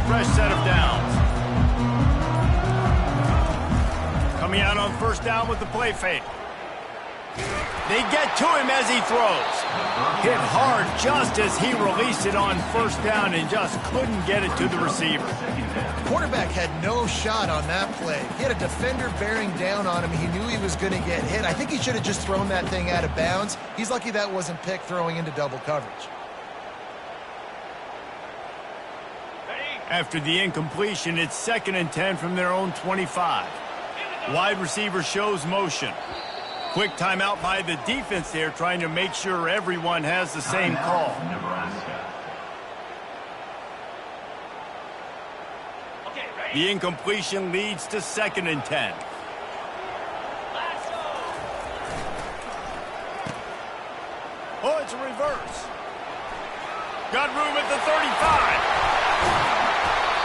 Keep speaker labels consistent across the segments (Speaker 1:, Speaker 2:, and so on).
Speaker 1: fresh set of downs. Coming out on first down with the play fake. They get to him as he throws. Hit hard just as he released it on first down and just couldn't get it to the receiver.
Speaker 2: Quarterback had no shot on that play. He had a defender bearing down on him. He knew he was going to get hit. I think he should have just thrown that thing out of bounds. He's lucky that wasn't picked throwing into double coverage.
Speaker 1: After the incompletion, it's 2nd and 10 from their own 25. Wide receiver shows motion. Quick timeout by the defense there, trying to make sure everyone has the same call. The incompletion leads to 2nd and 10. Oh, it's a reverse. Got room at the 35.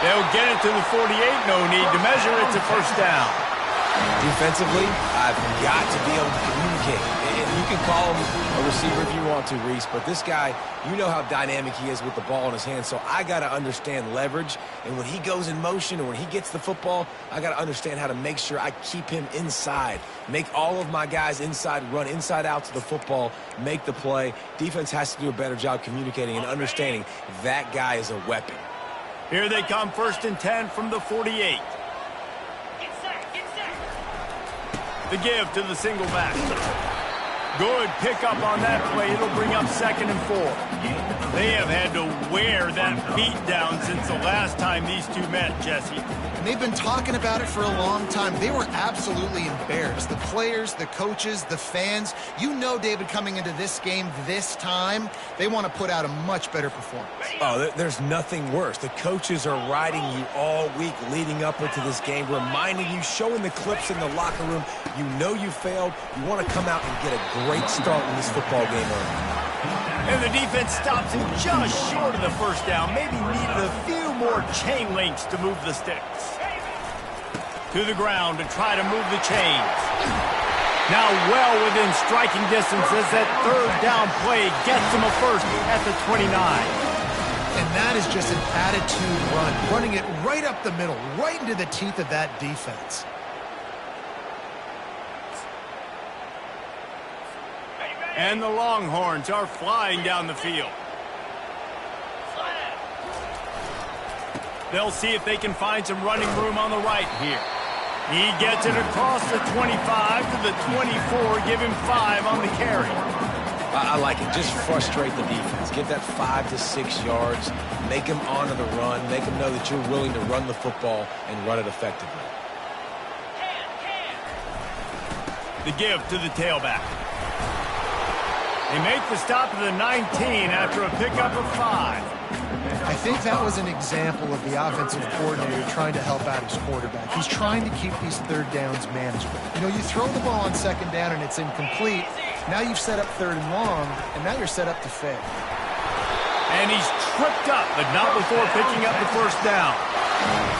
Speaker 1: They'll get it to the 48. No need to measure. It's a first down.
Speaker 3: Defensively, I've got to be able to communicate. And you can call him a receiver if you want to, Reese, but this guy, you know how dynamic he is with the ball in his hands, so I got to understand leverage. And when he goes in motion or when he gets the football, I got to understand how to make sure I keep him inside. Make all of my guys inside, run inside out to the football, make the play. Defense has to do a better job communicating and understanding that guy is a weapon.
Speaker 1: Here they come, 1st and 10 from the 48. The give to the single back. Good pickup on that play. It'll bring up 2nd and 4. They have had to wear that beat down since the last time these two met, Jesse.
Speaker 2: And they've been talking about it for a long time. They were absolutely embarrassed. The players, the coaches, the fans. You know, David, coming into this game this time, they want to put out a much better performance.
Speaker 3: Oh, there's nothing worse. The coaches are riding you all week leading up into this game, reminding you, showing the clips in the locker room. You know you failed. You want to come out and get a great start in this football game early.
Speaker 1: And the defense stops him just short of the first down. Maybe needed a few more chain links to move the sticks. To the ground to try to move the chains. Now well within striking distance as that 3rd down play gets him a first at the 29.
Speaker 2: And that is just an attitude run, running it right up the middle, right into the teeth of that defense.
Speaker 1: And the Longhorns are flying down the field. They'll see if they can find some running room on the right here. He gets it across the 25 to the 24, give him 5 on the carry.
Speaker 3: I like it. Just frustrate the defense. Get that 5 to 6 yards. Make them honor the run. Make them know that you're willing to run the football and run it effectively.
Speaker 1: The give to the tailback. They make the stop at the 19 after a pickup of 5.
Speaker 2: I think that was an example of the offensive coordinator trying to help out his quarterback. He's trying to keep these 3rd downs manageable. You know, you throw the ball on 2nd down and it's incomplete. Now you've set up 3rd and long, and now you're set up to fail.
Speaker 1: And he's tripped up, but not before picking up the first down.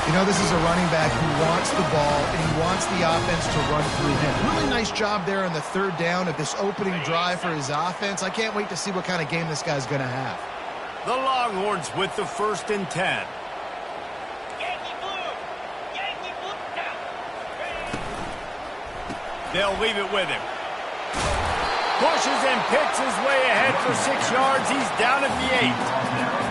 Speaker 2: You know, this is a running back who wants the ball, and he wants the offense to run through him. Really nice job there on the 3rd down of this opening drive for his offense. I can't wait to see what kind of game this guy's going to have.
Speaker 1: The Longhorns with the 1st and 10. They'll leave it with him. Pushes and picks his way ahead for 6 yards. He's down at the 8.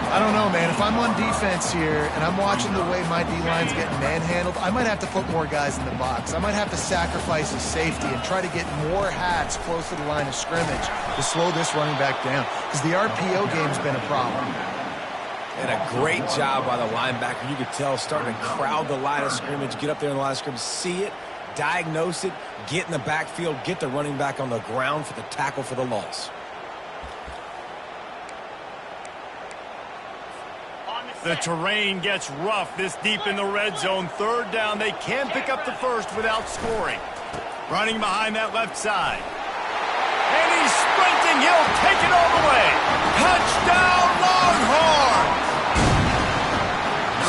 Speaker 2: I don't know, man. If I'm on defense here and I'm watching the way my D-line's getting manhandled, I might have to put more guys in the box. I might have to sacrifice his safety and try to get more hats close to the line of scrimmage to slow this running back down, because the RPO game's been a problem.
Speaker 3: And a great job by the linebacker. You could tell, starting to crowd the line of scrimmage, get up there in the line of scrimmage, see it, diagnose it, get in the backfield, get the running back on the ground for the tackle for the loss.
Speaker 1: The terrain gets rough this deep in the red zone. 3rd down. They can pick up the first without scoring. Running behind that left side. And he's sprinting. He'll take it all the way. Touchdown, Longhorns!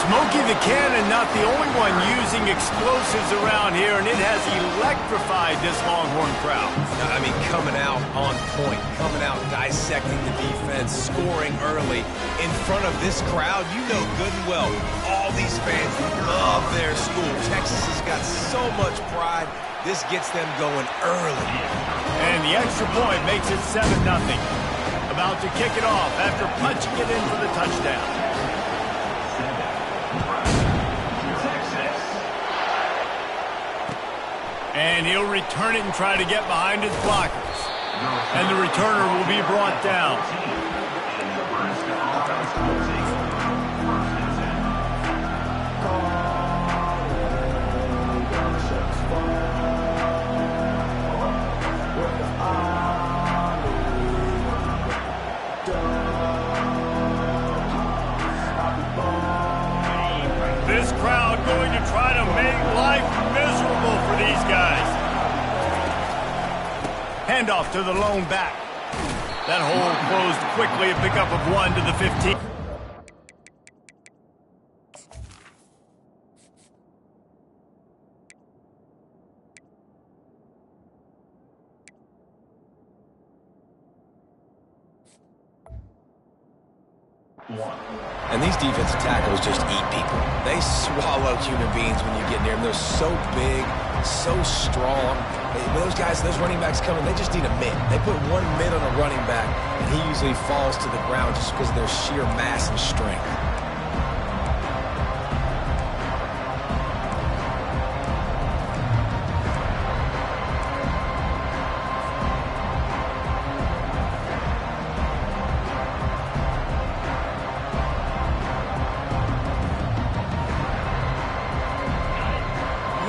Speaker 1: Smokey the Cannon, not the only one using explosives around here, and it has electrified this Longhorn crowd.
Speaker 3: I mean, coming out on point, coming out dissecting the defense, scoring early in front of this crowd. You know good and well, all these fans love their school. Texas has got so much pride. This gets them going early.
Speaker 1: And the extra point makes it 7-0. About to kick it off after punching it in for the touchdown. And he'll return it and try to get behind his blockers. And the returner will be brought down. This crowd going to try to make life miserable for these guys. Handoff to the lone back. That hole closed quickly, a pickup of 1 to the 15.
Speaker 3: And these defensive tackles just eat people. They swallow human beings when you get near them. They're so big, so strong. Those guys, those running backs coming, they just need a mid. They put one mid on a running back, and he usually falls to the ground just because of their sheer mass and strength.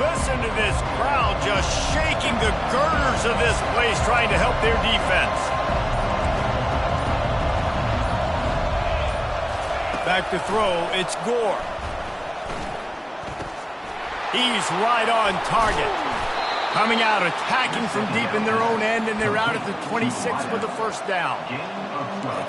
Speaker 1: Listen to this crowd just shaking the girders of this place, trying to help their defense. Back to throw, it's Gore. He's right on target. Coming out, attacking from deep in their own end, and they're out at the 26 for the first down.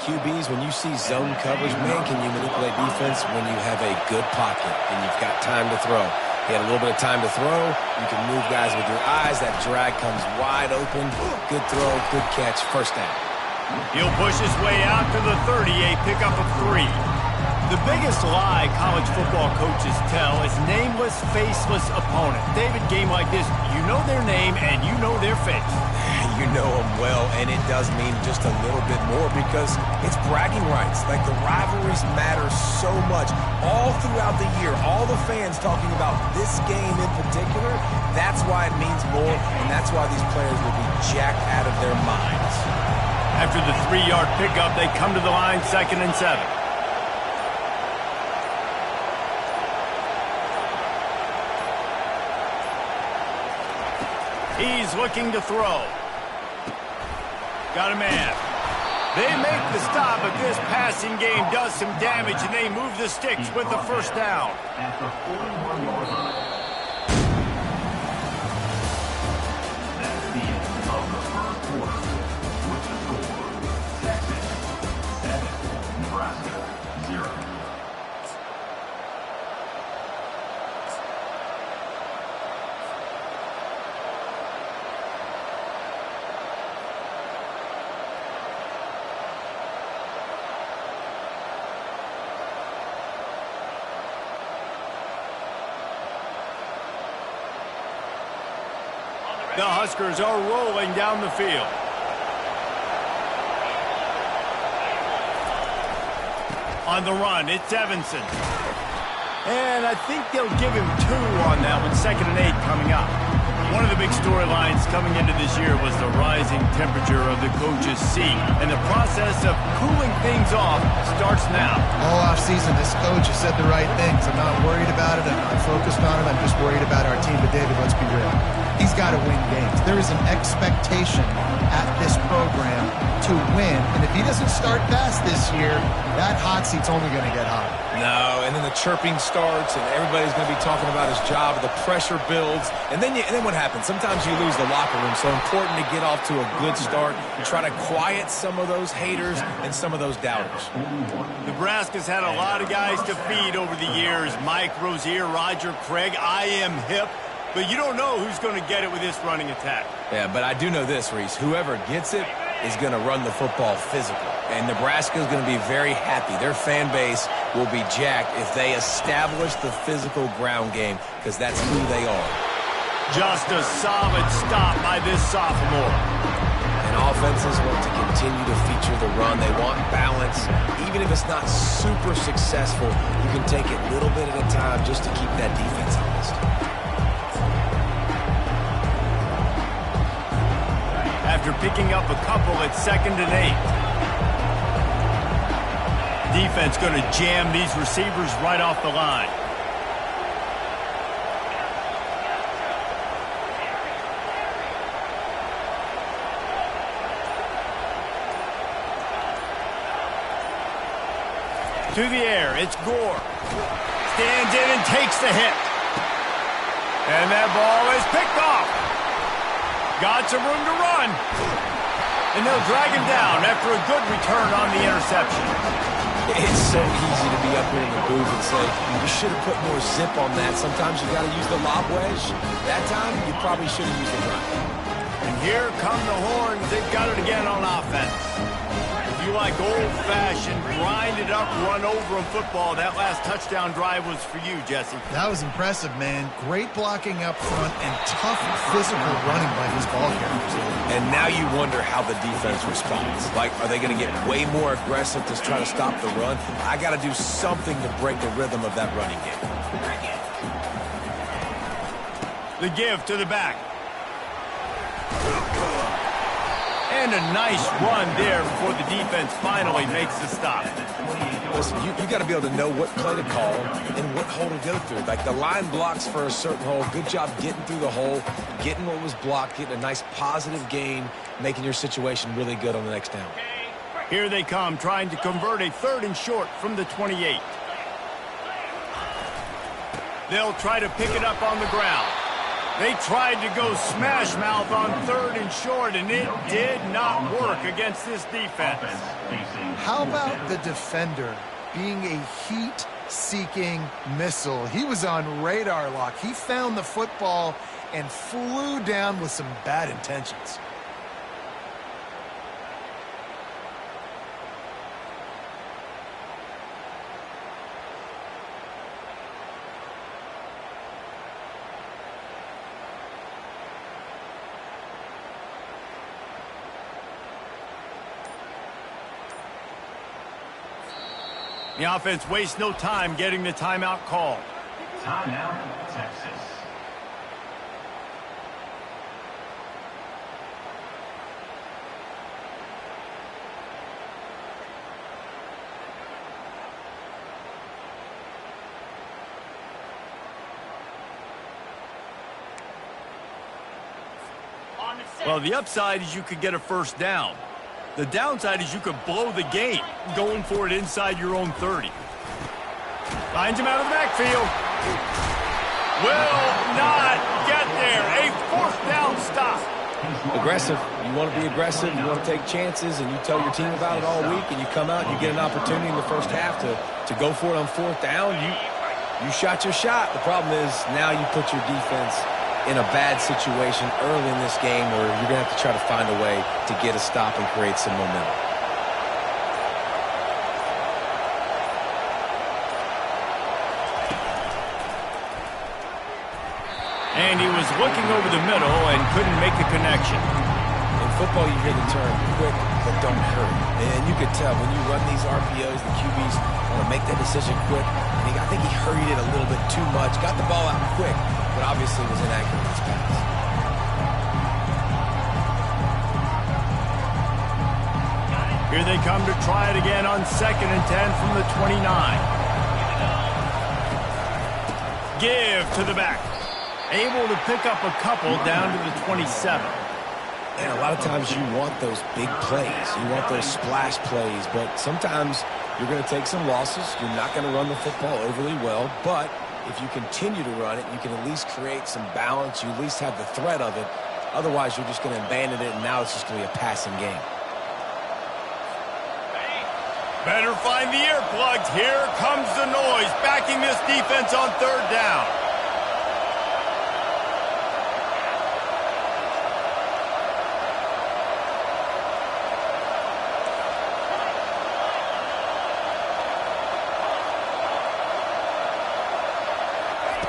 Speaker 3: QBs, when you see zone coverage, man, can you manipulate defense when you have a good pocket and you've got time to throw? He had a little bit of time to throw. You can move guys with your eyes. That drag comes wide open. Good throw, good catch, first down.
Speaker 1: He'll push his way out to the 30, a pickup of 3. The biggest lie college football coaches tell is nameless, faceless opponent. David, game like this, you know their name and you know their face.
Speaker 3: You know them well, and it does mean just a little bit more because it's bragging rights. Like, the rivalries matter so much. All throughout the year, all the fans talking about this game in particular, that's why it means more, and that's why these players will be jacked out of their minds.
Speaker 1: After the 3-yard pickup, they come to the line, 2nd and 7. He's looking to throw. Got a man. They make the stop, but this passing game does some damage, and they move the sticks with the first down.
Speaker 4: At the 41-yard line. That's the end of the first quarter. With the score, Texas 7, Nebraska 0.
Speaker 1: The Huskers are rolling down the field. On the run, it's Evanson. And I think they'll give him 2 on that one, 2nd and 8 coming up. One of the big storylines coming into this year was the rising temperature of the coach's seat. And the process of cooling things off starts now.
Speaker 2: All offseason, this coach has said the right things. I'm not worried about it. I'm not focused on it. I'm just worried about our team. But, David, let's be real. he's got to win games. There is an expectation at this program to win, and if he doesn't start fast this year, that hot seat's only going to get hotter.
Speaker 3: No, and then the chirping starts, and everybody's going to be talking about his job. The pressure builds, and then what happens? Sometimes you lose the locker room, so important to get off to a good start and try to quiet some of those haters and some of those doubters.
Speaker 1: Nebraska's had a lot of guys to feed over the years. Mike Rozier, Roger Craig, I am hip. But you don't know who's going to get it with this running attack.
Speaker 3: Yeah, but I do know this, Reese. Whoever gets it is going to run the football physical. And Nebraska is going to be very happy. Their fan base will be jacked if they establish the physical ground game, because that's who they are.
Speaker 1: Just a solid stop by this sophomore.
Speaker 3: And offenses want to continue to feature the run. They want balance. Even if it's not super successful, you can take it little bit at a time just to keep that defense honest.
Speaker 1: After picking up a couple at 2nd and 8. Defense going to jam these receivers right off the line. To the air, it's Gore. Stands in and takes the hit. And that ball is picked off. Got some room to run. And they'll drag him down after a good return on the interception.
Speaker 3: It's so easy to be up here in the booth and say, you should have put more zip on that. Sometimes you got to use the lob wedge. That time, you probably should have used the run.
Speaker 1: And here come the horns. They've got it again on offense. If you like old-fashioned, grind-it-up, run-over in football, that last touchdown drive was for you, Jesse.
Speaker 2: That was impressive, man. Great blocking up front and tough physical running by these ball carriers.
Speaker 3: And now you wonder how the defense responds. Like, are they going to get way more aggressive to try to stop the run? I got to do something to break the rhythm of that running game.
Speaker 1: The give to the back. And a nice run there before the defense finally makes the stop.
Speaker 3: Listen, you got to be able to know what play to call and what hole to go through. Like, the line blocks for a certain hole. Good job getting through the hole, getting what was blocked, getting a nice positive gain, making your situation really good on the next down.
Speaker 1: Here they come, trying to convert a 3rd and short from the 28. They'll try to pick it up on the ground. They tried to go smash mouth on 3rd and short, and it did not work against this defense.
Speaker 2: How about the defender being a heat-seeking missile? He was on radar lock. He found the football and flew down with some bad intentions.
Speaker 1: The offense wastes no time getting the timeout called.
Speaker 4: Timeout, Texas.
Speaker 1: Well, the upside is you could get a 1st down. The downside is you could blow the game going for it inside your own 30. Finds him out of the backfield. Will not get there. A 4th down stop.
Speaker 3: Aggressive. You want to be aggressive. You want to take chances, and you tell your team about it all week, and you come out and you get an opportunity in the first half to go for it on 4th down. You shot your shot. The problem is now you put your defense in a bad situation early in this game where you're going to have to try to find a way to get a stop and create some momentum.
Speaker 1: And he was looking over the middle and couldn't make the connection.
Speaker 3: In football, you hear the term quick, but don't hurry. And you could tell when you run these RPOs, the QBs want to make that decision quick. And I think he hurried it a little bit too much, got the ball out quick, but obviously was inaccurate in his pass.
Speaker 1: Here they come to try it again on 2nd and 10 from the 29. Give to the back. Able to pick up a couple down to the 27.
Speaker 3: And a lot of times you want those big plays. You want those splash plays, but sometimes you're going to take some losses. You're not going to run the football overly well, but if you continue to run it, you can at least create some balance. You at least have the threat of it. Otherwise, you're just going to abandon it, and now it's just going to be a passing game.
Speaker 1: Better find the earplugs. Here comes the noise, backing this defense on third down.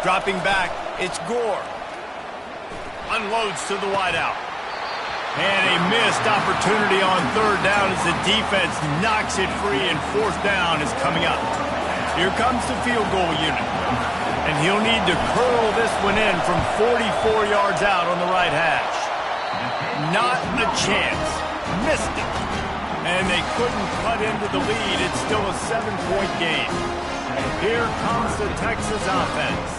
Speaker 1: Dropping back, it's Gore. Unloads to the wideout. And a missed opportunity on third down as the defense knocks it free, and fourth down is coming up. Here comes the field goal unit. And he'll need to curl this one in from 44 yards out on the right hash. Not a chance. Missed it. And they couldn't cut into the lead. It's still a 7-point game. And here comes the Texas offense.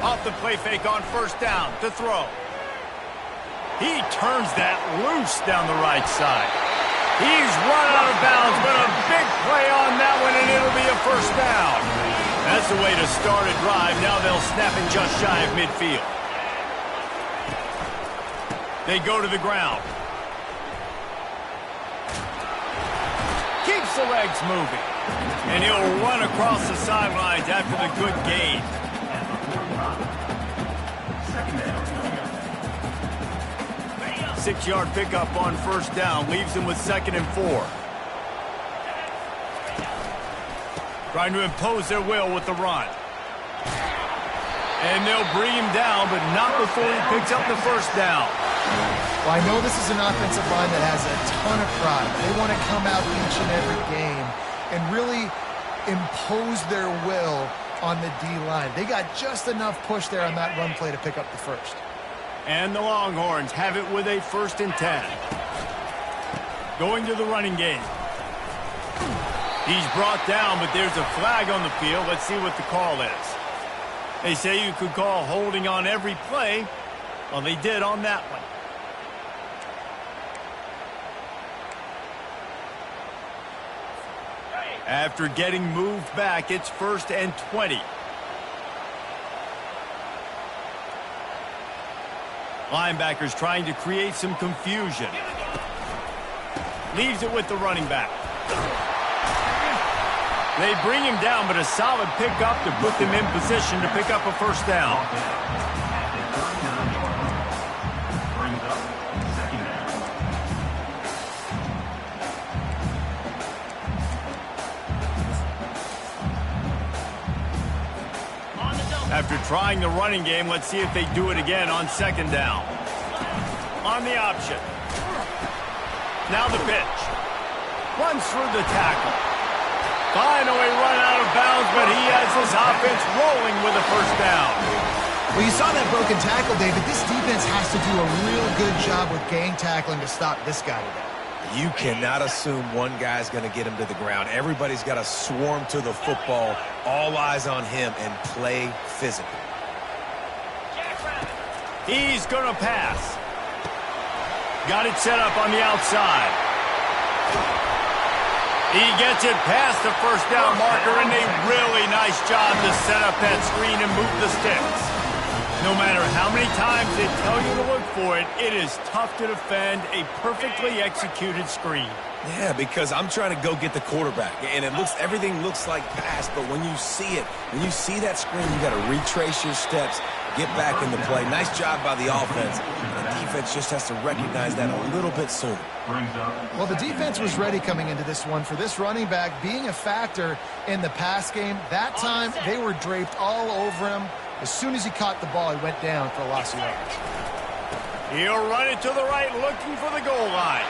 Speaker 1: Off the play fake on first down to throw. He turns that loose down the right side. He's run out of bounds, but a big play on that one, and it'll be a first down. That's the way to start a drive. Now they'll snap it just shy of midfield. They go to the ground. Keeps the legs moving. And he'll run across the sidelines after the good gain. 6-yard pickup on first down. Leaves him with 2nd and 4. Trying to impose their will with the run. And they'll bring him down, but not before he picks up the first down.
Speaker 2: Well, I know this is an offensive line that has a ton of pride. They want to come out each and every game and really impose their will on the D-line. They got just enough push there on that run play to pick up the first.
Speaker 1: And the Longhorns have it with a 1st and 10. Going to the running game. He's brought down, but there's a flag on the field. Let's see what the call is. They say you could call holding on every play. Well, they did on that one. After getting moved back, it's 1st and 20. Linebackers trying to create some confusion. Leaves it with the running back. They bring him down, but a solid pickup to put them in position to pick up a first down.
Speaker 4: Brings up 2nd down.
Speaker 1: After trying the running game, let's see if they do it again on 2nd down. On the option. Now the pitch. Runs through the tackle. Finally run out of bounds, but he has his offense rolling with a first down.
Speaker 2: Well, you saw that broken tackle, David. This defense has to do a real good job with gang tackling to stop this guy today.
Speaker 3: You cannot assume one guy's going to get him to the ground. Everybody's got to swarm to the football, all eyes on him, and play physical.
Speaker 1: He's going to pass. Got it set up on the outside. He gets it past the first down marker, and a really nice job to set up that screen and move the sticks. No matter how many times they tell you to look for it, it is tough to defend a perfectly executed screen.
Speaker 3: Yeah, because I'm trying to go get the quarterback, and everything looks like pass, but when you see it, when you see that screen, you got to retrace your steps, get back into play. Nice job by the offense. The defense just has to recognize that a little bit sooner.
Speaker 2: Well, the defense was ready coming into this one for this running back being a factor in the pass game. That time, they were draped all over him. As soon as he caught the ball, he went down for a loss of yards.
Speaker 1: He'll run it to the right, looking for the goal line.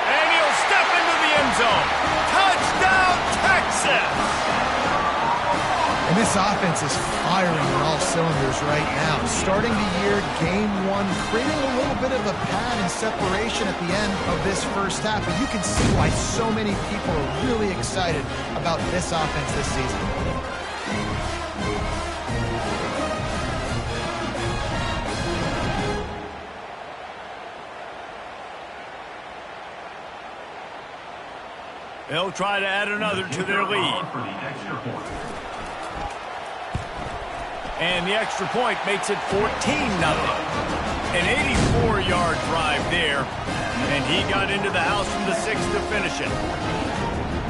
Speaker 1: And he'll step into the end zone. Touchdown, Texas!
Speaker 2: And This offense is firing on all cylinders right now. Starting the year, game one, creating a little bit of a pad and separation at the end of this first half. And you can see why so many people are really excited about this offense this season.
Speaker 1: They'll try to add another to their lead. And the extra point makes it 14-0. An 84-yard drive there, and he got into the house from the 6 to finish it.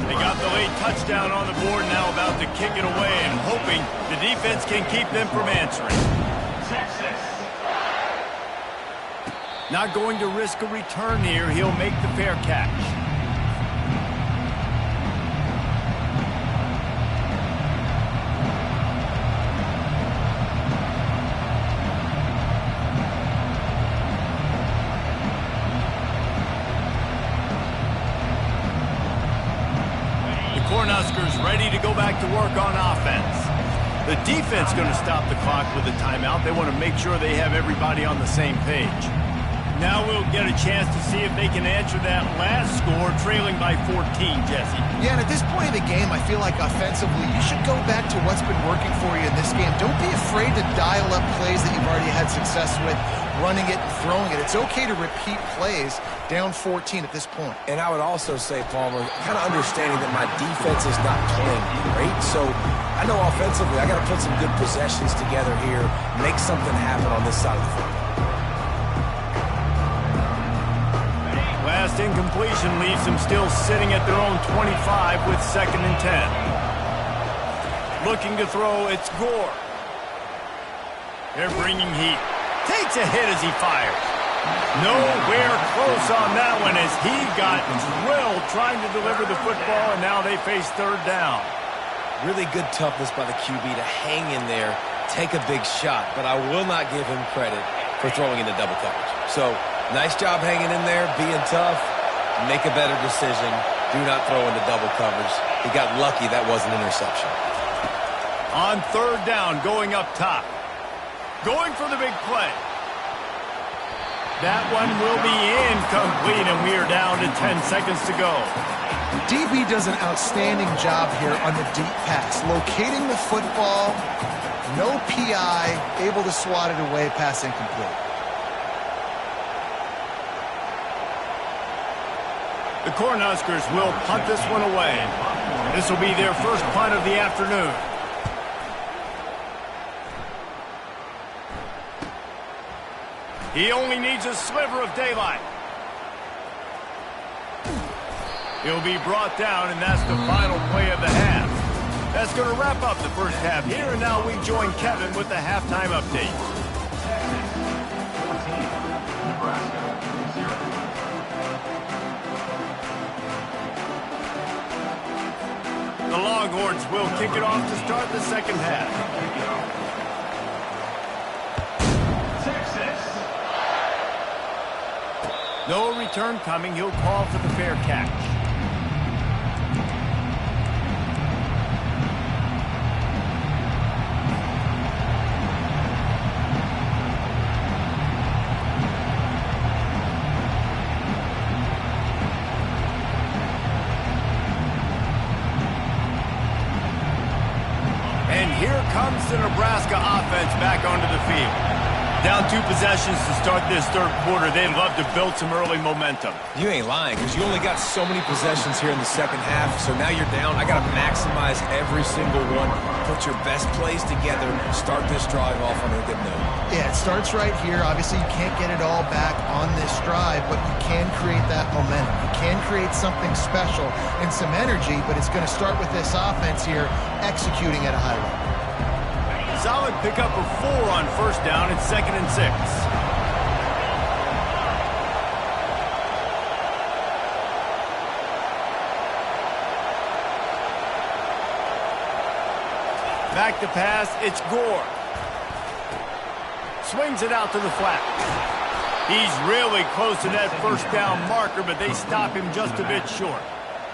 Speaker 1: They got the late touchdown on the board, now about to kick it away and hoping the defense can keep them from answering. Not going to risk a return here. He'll make the fair catch. Cornhuskers ready to go back to work on offense. The defense going to stop the clock with a timeout. They want to make sure they have everybody on the same page. Now we'll get a chance to see if they can answer that last score, trailing by 14, Jesse.
Speaker 2: Yeah, and at this point in the game, I feel like offensively, you should go back to what's been working for you in this game. Don't be afraid to dial up plays that you've already had success with, running it and throwing it. It's okay to repeat plays down 14 at this point.
Speaker 3: And I would also say, Palmer, kind of understanding that my defense is not playing great. So I know offensively I got to put some good possessions together here, make something happen on this side of the football.
Speaker 1: Last incompletion leaves them still sitting at their own 25 with 2nd and 10. Looking to throw, it's Gore. They're bringing heat. Takes a hit as he fires. Nowhere close on that one as he got drilled trying to deliver the football, and now they face 3rd down.
Speaker 3: Really good toughness by the QB to hang in there, take a big shot, but I will not give him credit for throwing into double coverage. So, nice job hanging in there, being tough, make a better decision. Do not throw into double coverage. He got lucky that was an interception.
Speaker 1: On 3rd down, going up top. Going for the big play. That one will be incomplete, and we are down to 10 seconds to go.
Speaker 2: DB does an outstanding job here on the deep pass, locating the football, no PI, able to swat it away, pass incomplete.
Speaker 1: The Cornhuskers will punt this one away. This will be their first punt of the afternoon. He only needs a sliver of daylight. He'll be brought down, and that's the final play of the half. That's going to wrap up the first half here, and now we join Kevin with the halftime update. The Longhorns will kick it off to start the second half. No return coming. He'll call for the fair catch. And here comes the Nebraska offense back onto the field. Down 2 possessions to start this 3rd quarter. They'd love to build some early momentum.
Speaker 3: You ain't lying, because you only got so many possessions here in the second half, so now you're down. I got to maximize every single one. Put your best plays together. Start this drive off on a good note.
Speaker 2: Yeah, it starts right here. Obviously, you can't get it all back on this drive, but you can create that momentum. You can create something special and some energy, but it's going to start with this offense here executing at a high level.
Speaker 1: Solid pickup of 4 on 1st down and 2nd and 6. Back to pass, it's Gore. Swings it out to the flat. He's really close to that 1st down marker, but they stop him just a bit short.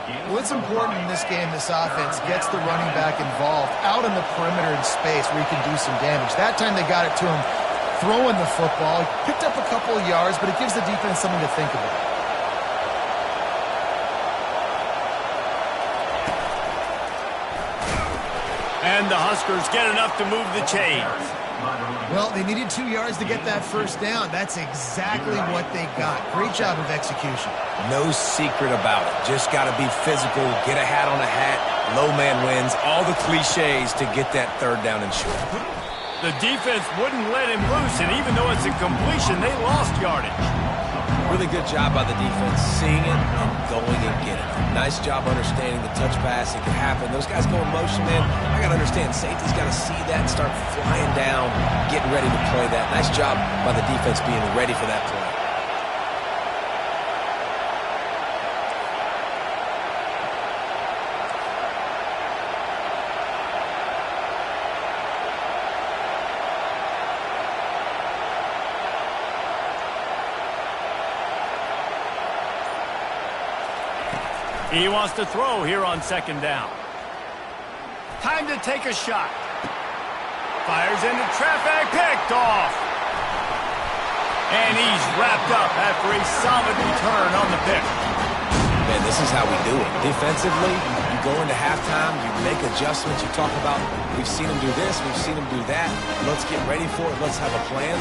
Speaker 2: Well, it's important in this game this offense gets the running back involved out on the perimeter in space where he can do some damage. That time they got it to him throwing the football. He picked up a couple of yards, but it gives the defense something to think about.
Speaker 1: And the Huskers get enough to move the chains.
Speaker 2: Well, they needed 2 yards to get that first down. That's exactly what they got. Great job of execution.
Speaker 3: No secret about it. Just got to be physical, get a hat on a hat, low man wins, all the cliches to get that third down and short.
Speaker 1: The defense wouldn't let him loose, and even though it's a completion, they lost yardage.
Speaker 3: Really good job by the defense, seeing it and going and getting it. Nice job understanding the touch pass. It can happen. Those guys go in motion, man. I got to understand, safety's got to see that and start flying down, getting ready to play that. Nice job by the defense being ready for that play.
Speaker 1: He wants to throw here on second down. Time to take a shot. Fires into traffic, picked off. And he's wrapped up after a solid return on the pick.
Speaker 3: Man, this is how we do it. Defensively, you go into halftime, you make adjustments. You talk about, we've seen him do this, we've seen him do that. Let's get ready for it. Let's have a plan.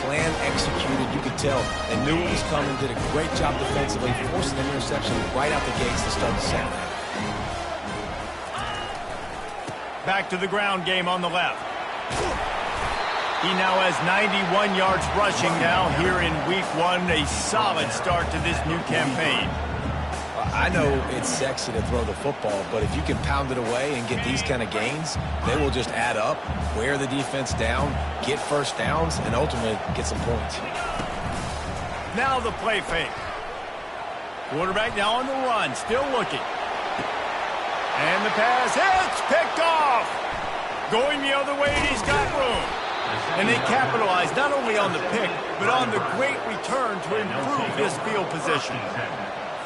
Speaker 3: Plan executed. You could tell they knew it was coming, did a great job defensively, forcing an interception right out the gates to start the second half.
Speaker 1: Back to the ground game on the left. He now has 91 yards rushing now here in week 1. A solid start to this new campaign.
Speaker 3: I know it's sexy to throw the football, but if you can pound it away and get these kind of gains, they will just add up, wear the defense down, get first downs, and ultimately get some points.
Speaker 1: Now the play fake. Quarterback now on the run, still looking. And the pass hits, picked off. Going the other way, and he's got room. And they capitalize not only on the pick, but on the great return to improve this field position.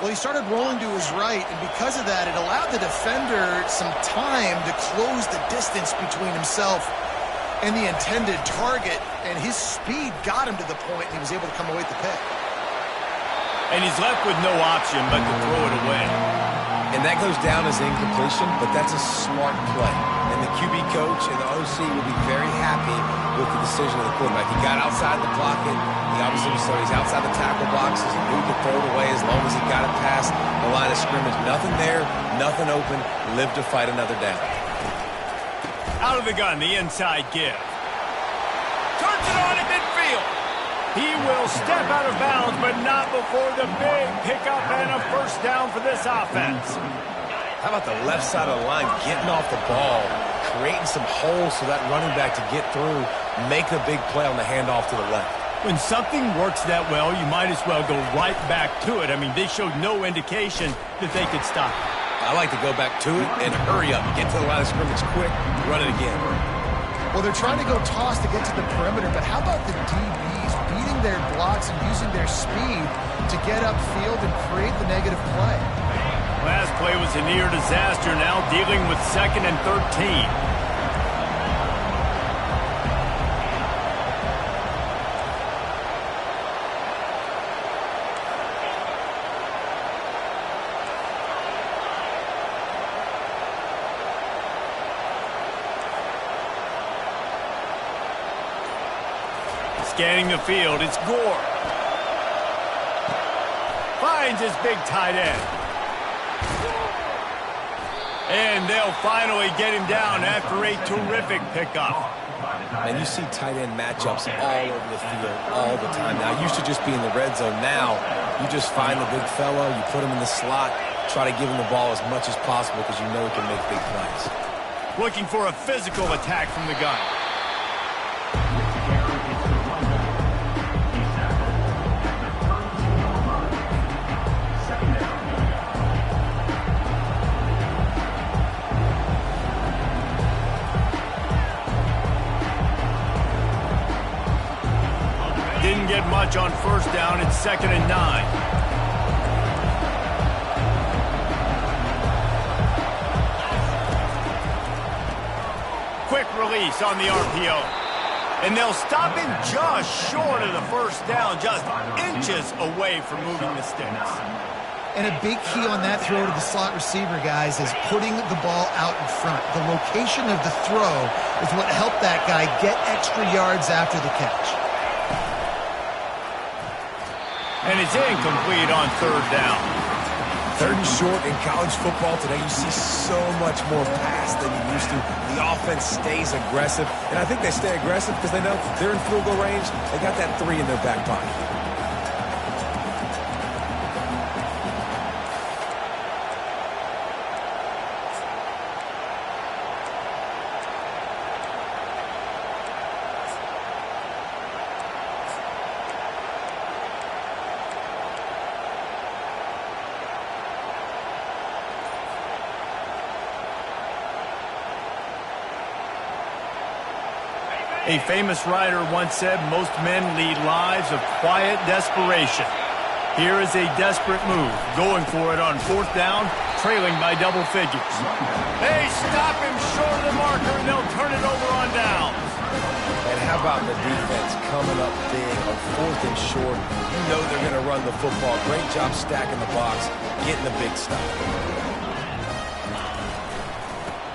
Speaker 2: Well, he started rolling to his right, and because of that, it allowed the defender some time to close the distance between himself and the intended target, and his speed got him to the point, and he was able to come away with the pick.
Speaker 1: And he's left with no option but to throw it away.
Speaker 3: And that goes down as incompletion, but that's a smart play. And the QB coach and the OC will be very happy with the decision of the quarterback. He got outside the pocket. He obviously saw he's outside the tackle boxes. He knew he could throw it away as long as he got it past the line of scrimmage. Nothing there, nothing open. Live to fight another down.
Speaker 1: Out of the gun, the inside give. Turns it on at midfield. He will step out of bounds, but not before the big pickup and a first down for this offense.
Speaker 3: How about the left side of the line getting off the ball, creating some holes for that running back to get through, make a big play on the handoff to the left.
Speaker 1: When something works that well, you might as well go right back to it. I mean, they showed no indication that they could stop it.
Speaker 3: I like to go back to it and hurry up, get to the line of scrimmage quick, run it again.
Speaker 2: Well, they're trying to go toss to get to the perimeter, but how about the DBs beating their blocks and using their speed to get upfield and create the negative play?
Speaker 1: Last play was a near disaster, now dealing with 2nd and 13. Scanning the field, it's Gore. Finds his big tight end. And they'll finally get him down after a terrific pickup.
Speaker 3: And you see tight end matchups all over the field all the time. Now, it used to just be in the red zone. Now, you just find the big fella, you put him in the slot, try to give him the ball as much as possible because you know he can make big plays.
Speaker 1: Looking for a physical attack from the gun. Didn't get much on first down. It's 2nd and 9. release on the RPO. And they'll stop him just short of the first down, just inches away from moving the sticks.
Speaker 2: And a big key on that throw to the slot receiver, guys, is putting the ball out in front. The location of the throw is what helped that guy get extra yards after the catch.
Speaker 1: And it's incomplete on third down.
Speaker 3: Third and short in college football today, you see so much more pass than you used to. The offense stays aggressive, and I think they stay aggressive because they know they're in field goal range. They got that 3 in their back pocket.
Speaker 1: A famous writer once said, most men lead lives of quiet desperation. Here is a desperate move, going for it on fourth down, trailing by double figures. They stop him short of the marker, and they'll turn it over on downs.
Speaker 3: And how about the defense coming up big on fourth and short? You know they're going to run the football. Great job stacking the box, getting the big stop.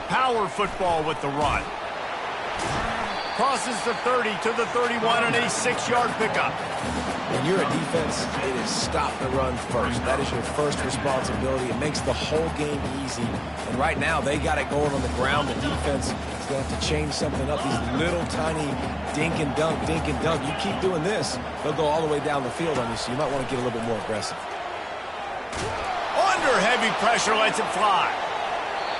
Speaker 1: Power football with the run. Crosses the 30 to the 31 and a 6-yard pickup.
Speaker 3: When you're a defense, it is stop the run first. That is your first responsibility. It makes the whole game easy. And right now, they got it going on the ground. The defense is going to have to change something up. These little tiny dink and dunk, dink and dunk. You keep doing this, they'll go all the way down the field on you, so you might want to get a little bit more aggressive.
Speaker 1: Under heavy pressure, lets it fly.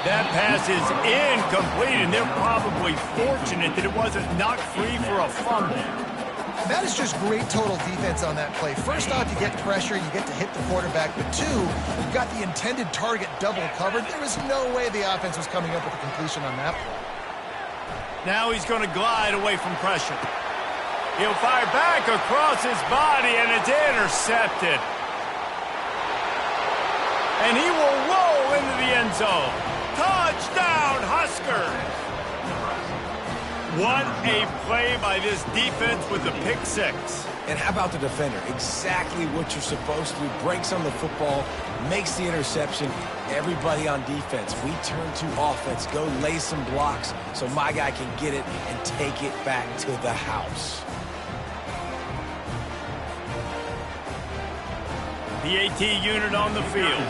Speaker 1: That pass is incomplete, and they're probably fortunate that it wasn't knocked free for a fumble.
Speaker 2: That is just great total defense on that play. First off, you get pressure, you get to hit the quarterback, but two, you've got the intended target double covered. There was no way the offense was coming up with a completion on that play.
Speaker 1: Now he's going to glide away from pressure. He'll fire back across his body, and it's intercepted. And he will roll into the end zone. Touchdown, Huskers! What a play by this defense with the pick six.
Speaker 3: And how about the defender? Exactly what you're supposed to do. Breaks on the football, makes the interception. Everybody on defense, we turn to offense. Go lay some blocks so my guy can get it and take it back to the house.
Speaker 1: The AT unit on the field.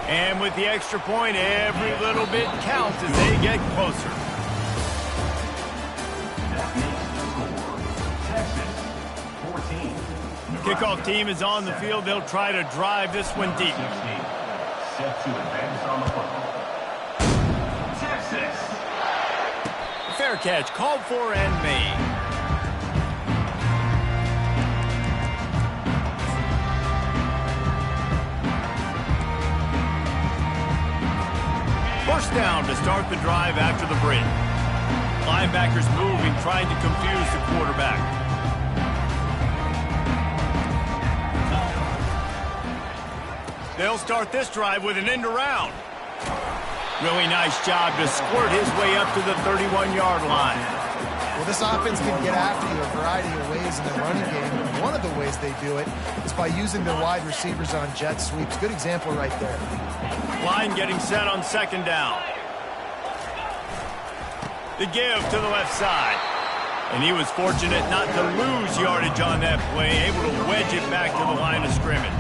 Speaker 1: And with the extra point, every little bit counts as they get closer. Kickoff team is on the field. They'll try to drive this one deep.
Speaker 4: Set to advance on the football. Texas.
Speaker 1: Fair catch, called for and made. First down to start the drive after the break. Linebackers moving, trying to confuse the quarterback. They'll start this drive with an end around. Really nice job to squirt his way up to the 31-yard line.
Speaker 2: Well, this offense can get after you a variety of ways in the running game. And one of the ways they do it is by using their wide receivers on jet sweeps. Good example right there.
Speaker 1: Line getting set on second down. The give to the left side. And he was fortunate not to lose yardage on that play, able to wedge it back to the line of scrimmage.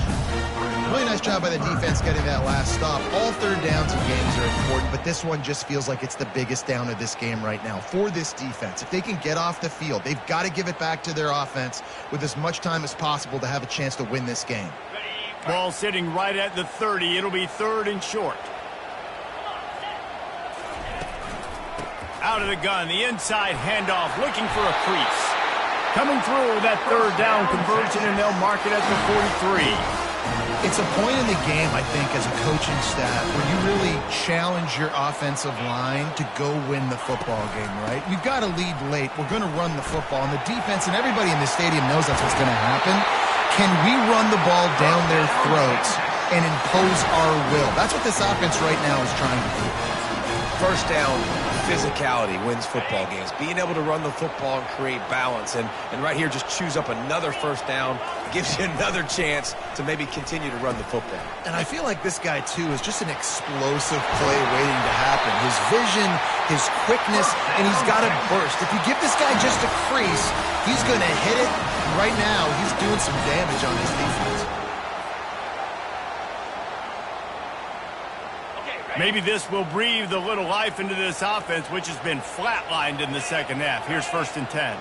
Speaker 2: Really nice job by the defense getting that last stop. All third downs in games are important, but this one just feels like it's the biggest down of this game right now for this defense. If they can get off the field, they've got to give it back to their offense with as much time as possible to have a chance to win this game.
Speaker 1: Ball sitting right at the 30. It'll be third and short. Out of the gun, the inside handoff, looking for a crease. Coming through that third down conversion, and they'll mark it at the 43.
Speaker 2: It's a point in the game, I think, as a coaching staff, where you really challenge your offensive line to go win the football game, right? We've got to lead late. We're going to run the football. And the defense and everybody in the stadium knows that's what's going to happen. Can we run the ball down their throats and impose our will. That's what this offense right now is trying to do.
Speaker 3: First down, physicality wins football games. Being able to run the football and create balance. And right here, just choose up another first down, gives you another chance to maybe continue to run the football.
Speaker 2: And I feel like this guy, too, is just an explosive play waiting to happen. His vision, his quickness, and he's got a burst. If you give this guy just a crease, he's going to hit it. Right now, he's doing some damage on his defense.
Speaker 1: Maybe this will breathe a little life into this offense, which has been flatlined in the second half. Here's 1st and 10.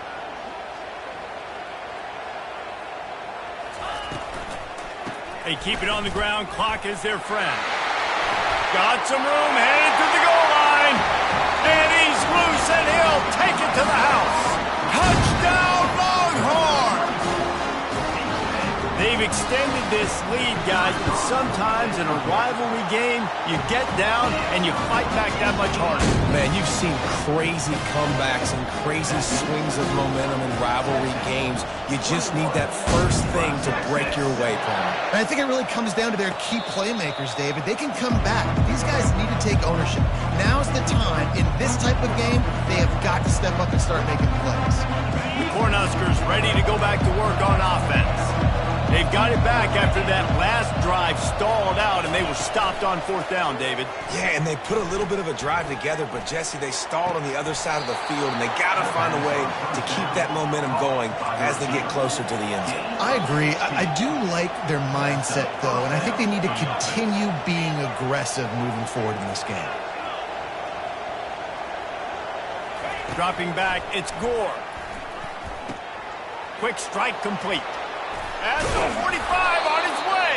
Speaker 1: They keep it on the ground. Clock is their friend. Got some room, headed to the goal line. And he's loose, and he'll take it to the house. Touchdown, Longhorns! They've extended this lead, guys, but sometimes in a rivalry game, you get down and you fight back that much harder.
Speaker 3: Man, you've seen crazy comebacks and crazy swings of momentum in rivalry games. You just need that first thing to break your way, Paul.
Speaker 2: And I think it really comes down to their key playmakers, David. They can come back, but these guys need to take ownership. Now's the time. In this type of game, they have got to step up and start making plays.
Speaker 1: The Cornhuskers ready to go back to work on offense. They've got it back after that last drive stalled out, and they were stopped on 4th down, David.
Speaker 3: Yeah, and they put a little bit of a drive together, but, Jesse, they stalled on the other side of the field, and they got to find a way to keep that momentum going as they get closer to the end zone.
Speaker 2: I agree. I do like their mindset, though, and I think they need to continue being aggressive moving forward in this game.
Speaker 1: Dropping back, it's Gore. Quick strike complete. At the 45 on his way.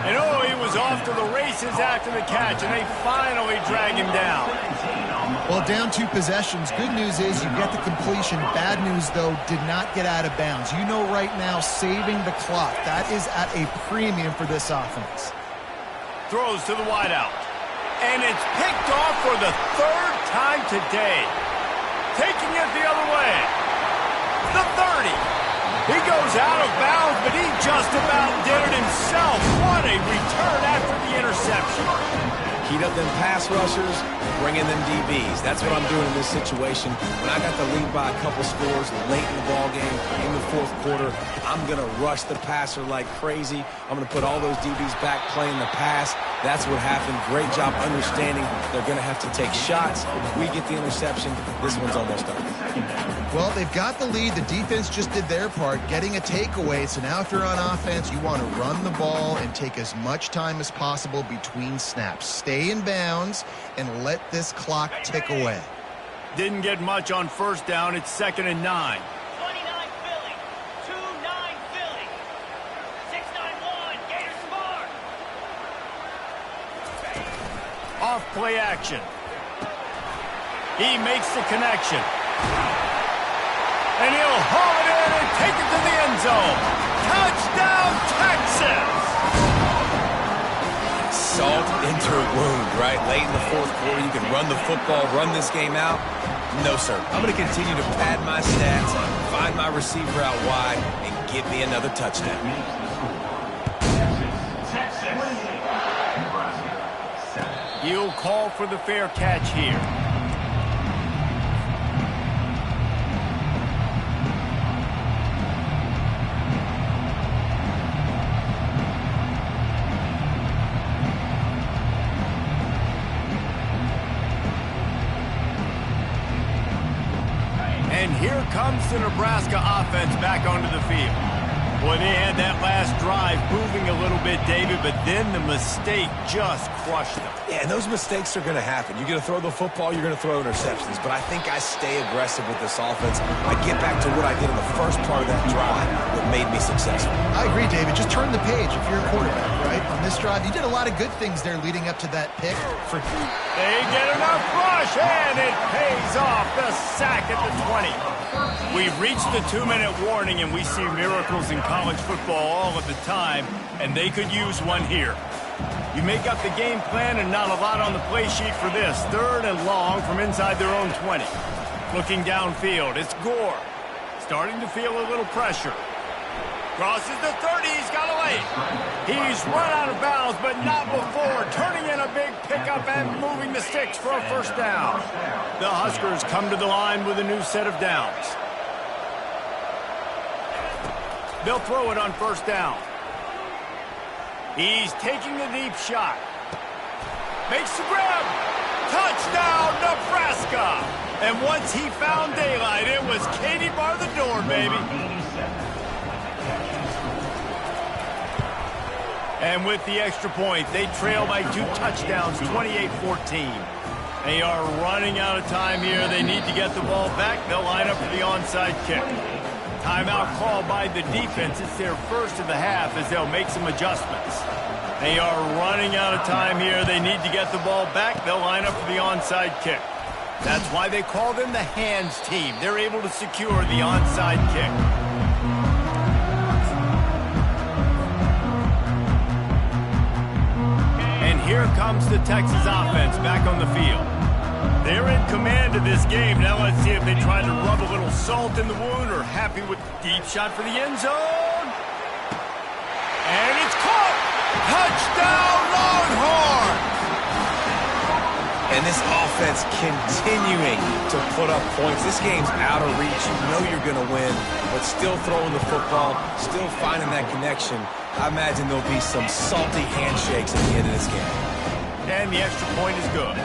Speaker 1: And oh, he was off to the races after the catch, and they finally drag him down.
Speaker 2: Well, down 2 possessions. Good news is you get the completion. Bad news, though, did not get out of bounds. You know right now, saving the clock, that is at a premium for this offense.
Speaker 1: Throws to the wideout. And it's picked off for the 3rd time today. Taking it the other way. The 30. He goes out of bounds, but he just about did it himself. What a return after the interception.
Speaker 3: Heat up them pass rushers, bring in them DBs. That's what I'm doing in this situation. When I got the lead by a couple scores late in the ballgame, in the 4th quarter, I'm going to rush the passer like crazy. I'm going to put all those DBs back playing the pass. That's what happened. Great job understanding they're going to have to take shots. If we get the interception, this one's almost done.
Speaker 2: Well, they've got the lead. The defense just did their part, getting a takeaway. So now if you're on offense, you want to run the ball and take as much time as possible between snaps. Stay in bounds and let this clock tick away.
Speaker 1: Didn't get much on 1st down. It's 2nd and 9.
Speaker 5: 29 Philly. 2-9 Philly. 6-9-1. Gators score.
Speaker 1: Off play action. He makes the connection. And he'll haul it in and take it to the end zone. Touchdown, Texas!
Speaker 3: Salt into a wound, right? Late in the 4th quarter, you can run the football, run this game out. No, sir. I'm going to continue to pad my stats, find my receiver out wide, and give me another touchdown.
Speaker 1: He'll call for the fair catch here. And here comes the Nebraska offense back onto the field. Boy, they had that last drive moving a little bit, David, but then the mistake just crushed them.
Speaker 3: Yeah, and those mistakes are going to happen. You're going to throw the football, you're going to throw interceptions. But I think I stay aggressive with this offense. I get back to what I did in the first part of that drive that made me successful.
Speaker 2: I agree, David. Just turn the page if you're a quarterback, right? On this drive, you did a lot of good things there leading up to that pick.
Speaker 1: They get enough rush, and it pays off. The sack at the 20. We've reached the 2-minute warning, and we see miracles in college football all of the time, and they could use one here. You make up the game plan and not a lot on the play sheet for this. 3rd and long from inside their own 20. Looking downfield, it's Gore. Starting to feel a little pressure. Crosses the 30, he's got a lane. He's run out of bounds. throws, but not before. Turning in a big pickup and moving the sticks for a first down. The Huskers come to the line with a new set of downs. They'll throw it on first down. He's taking the deep shot. Makes the grab. Touchdown, Nebraska! And once he found daylight, it was Katie bar the door, baby. And with the extra point, they trail by 2 touchdowns, 28-14. They are running out of time here. They need to get the ball back. They'll line up for the onside kick. Timeout called by the defense. It's their first of the half as they'll make some adjustments. They are running out of time here. They need to get the ball back. They'll line up for the onside kick. That's why they call them the hands team. They're able to secure the onside kick. And here comes the Texas offense back on the field. They're in command of this game. Now let's see if they try to rub a little salt in the wound or happy with the deep shot for the end zone. And it's caught! Touchdown, Longhorns!
Speaker 3: And this offense continuing to put up points. This game's out of reach. You know you're going to win, but still throwing the football, still finding that connection. I imagine there'll be some salty handshakes at the end of this game.
Speaker 1: And the extra point is good.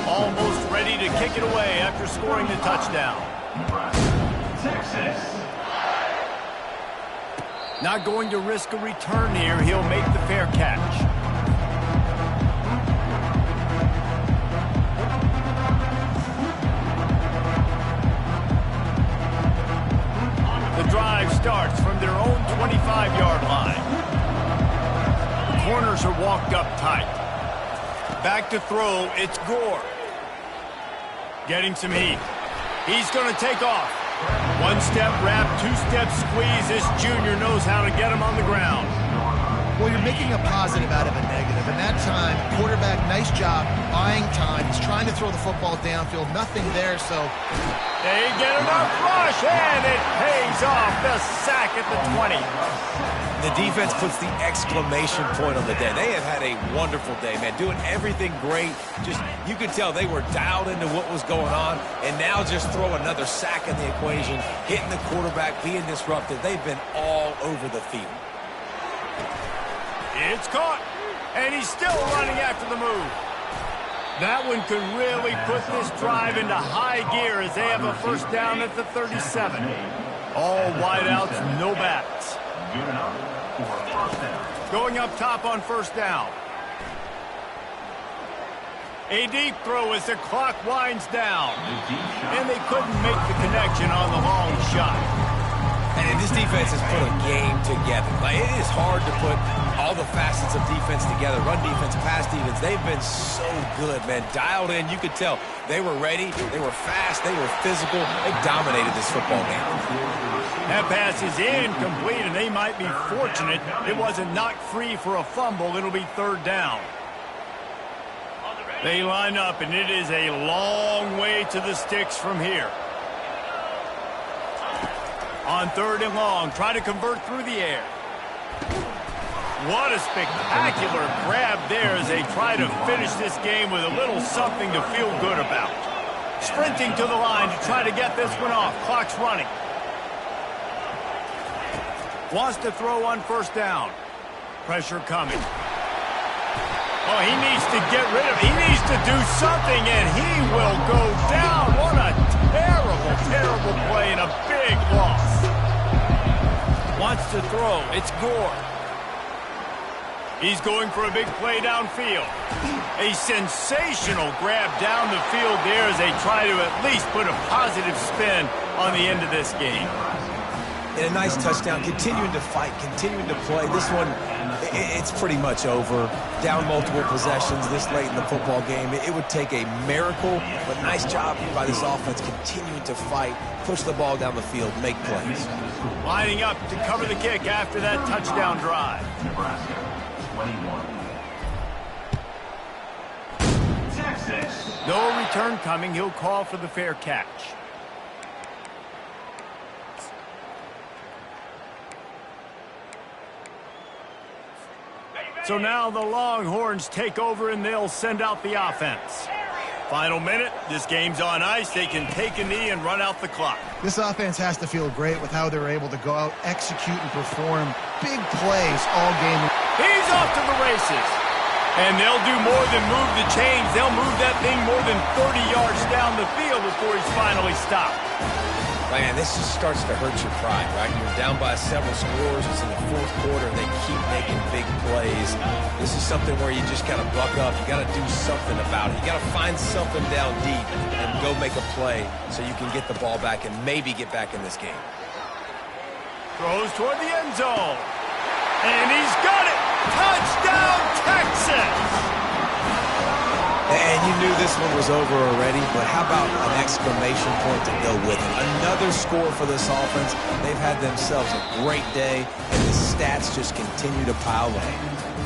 Speaker 1: Almost ready to kick it away after scoring the touchdown.
Speaker 4: Texas.
Speaker 1: Not going to risk a return here. He'll make the fair catch. The drive starts from their own 25-yard line. The corners are walked up tight. Back to throw, it's Gore. Getting some heat. He's going to take off. One-step wrap, two-step squeeze. This junior knows how to get him on the ground.
Speaker 2: Well, you're making a positive out of a negative. And that time, quarterback, nice job, buying time. He's trying to throw the football downfield. Nothing there, so...
Speaker 1: They get enough rush, and it pays off. The sack at the 20.
Speaker 3: The defense puts the exclamation point on the day. They have had a wonderful day, man, doing everything great. Just, you could tell they were dialed into what was going on, and now just throw another sack in the equation, hitting the quarterback, being disrupted. They've been all over the field.
Speaker 1: It's caught, and he's still running after the move. That one could really put this drive into high gear as they have a first down at the 37. All wideouts, no backs.
Speaker 4: Good enough for a first down.
Speaker 1: Going up top on first down. A deep throw as the clock winds down. And they couldn't make the connection on the long shot.
Speaker 3: And this defense has put a game together. Like, it is hard to put all the facets of defense together. Run defense, pass defense. They've been so good, man. Dialed in. You could tell they were ready. They were fast. They were physical. They dominated this football game.
Speaker 1: That pass is incomplete, and they might be fortunate it wasn't knocked free for a fumble. It'll be third down. They line up, and it is a long way to the sticks from here. On third and long, try to convert through the air. What a spectacular grab there as they try to finish this game with a little something to feel good about. Sprinting to the line to try to get this one off. Clock's running. Wants to throw on first down. Pressure coming. Oh, he needs to get rid of it. He needs to do something, and he will go down. What a terrible, terrible play and a big loss. Wants to throw. It's Gore. He's going for a big play downfield. A sensational grab down the field there as they try to at least put a positive spin on the end of this game.
Speaker 3: And a nice touchdown, continuing to fight, continuing to play. This one, it's pretty much over. Down multiple possessions this late in the football game. It would take a miracle, but nice job by this offense continuing to fight, push the ball down the field, make plays.
Speaker 1: Lining up to cover the kick after that touchdown drive.
Speaker 4: Nebraska, 21. Texas.
Speaker 1: No return coming. He'll call for the fair catch. So now the Longhorns take over and they'll send out the offense. Final minute, this game's on ice. They can take a knee and run out the clock.
Speaker 2: This offense has to feel great with how they're able to go out, execute, and perform big plays all game.
Speaker 1: He's off to the races. And they'll do more than move the chains. They'll move that thing more than 30 yards down the field before he's finally stopped.
Speaker 3: Man, this just starts to hurt your pride, right? You're down by several scores. It's in the fourth quarter, and they keep making big plays. This is something where you just got to buck up. You got to do something about it. You got to find something down deep and go make a play so you can get the ball back and maybe get back in this game.
Speaker 1: Throws toward the end zone. And he's got it. Touchdown, Texas!
Speaker 3: And you knew this one was over already, but how about an exclamation point to go with it? Another score for this offense. They've had themselves a great day, and the stats just continue to pile up.